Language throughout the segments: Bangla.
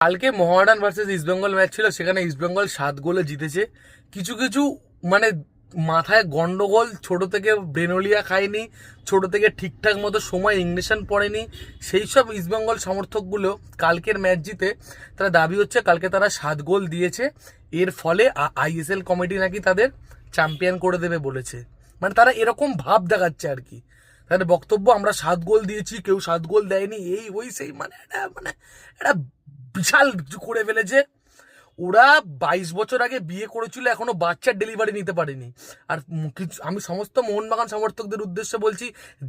কালকে মোহামেডান ভার্সেস ইস্টবেঙ্গল ম্যাচ ছিল, সেখানে ইস্টবেঙ্গল 7 গোলে জিতেছে। কিছু কিছু মানে মাথায় গন্ডগোল, ছোট থেকে ব্রেনোলিয়া খায়নি, ছোট থেকে ঠিকঠাক মতো সময় ইংলিশন পড়েনি, সেই সব ইস্টবেঙ্গল সমর্থকগুলো কালকের ম্যাচ জিতে তারা দাবি হচ্ছে কালকে তারা 7 গোল দিয়েছে, এর ফলে আইএসএল কমিটি নাকি তাদের চ্যাম্পিয়ন করে দেবে বলেছে। মানে তারা এরকম ভাব দেখাচ্ছে আর কি। তাদের বক্তব্য, আমরা 7 গোল দিয়েছি, কেউ 7 গোল দেয়নি, এই ওই সেই, মানে এটা বিশাল কিছু করে ফেলেছে। ওরা 22 বছর আগে বিয়ে করেছিল, এখনো বাচ্চার ডেলিভারি নিতে পারেনি। আর আমি সমস্ত মোহনবাগান সমর্থকদের উদ্দেশ্যে বলছি,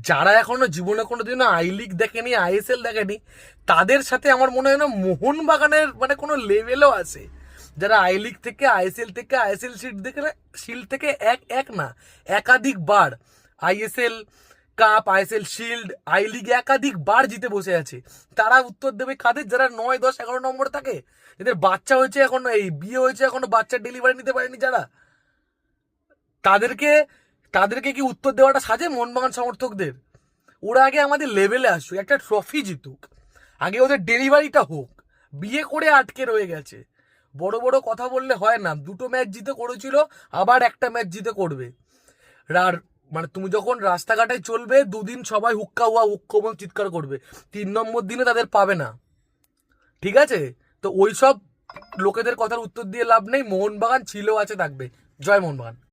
যারা এখনো জীবনে কোনো দিনও আই লিগ দেখেনি, আইএসএল দেখেনি, তাদের সাথে আমার মনে হয় না মোহনবাগানের মানে কোনো লেভেলও আছে। যারা আই লিগ থেকে, আইএসএল থেকে, আইএসএল শিল্ড থেকে এক এক না একাধিকবার ISL cup, ISL shield, I লিগে একাধিকবার জিতে বসে আছে, তারা উত্তর দেবে কাদের? যারা 9, 10, 11 নম্বর থাকে, এদের বাচ্চা হয়েছে এখনো, এই বিয়ে হয়েছে এখনো বাচ্চার ডেলিভারি নিতে পারেনি যারা, তাদেরকে তাদেরকে কি উত্তর দেওয়াটা সাজে মোহনবাগান সমর্থকদের? ওরা আগে আমাদের লেভেলে আসুক, একটা ট্রফি জিতুক, আগে ওদের ডেলিভারিটা হোক। বিয়ে করে আটকে রয়ে গেছে। বড় বড় কথা বললে হয় না। 2টো ম্যাচ জিতে করেছিল, আবার একটা ম্যাচ জিতে করবে। আর মানে তুমি যখন রাস্তাঘাটে চলবে, 2 দিন সবাই হুক্কা হুয়া হুক্কা বল চিৎকার করবে, 3 নম্বর দিনে তাদের পাবে না। ঠিক আছে? তো ওই সব লোকেদের কথার উত্তর দিয়ে লাভ নেই। মোহনবাগান ছিল, আছে, থাকবে। জয় মোহনবাগান।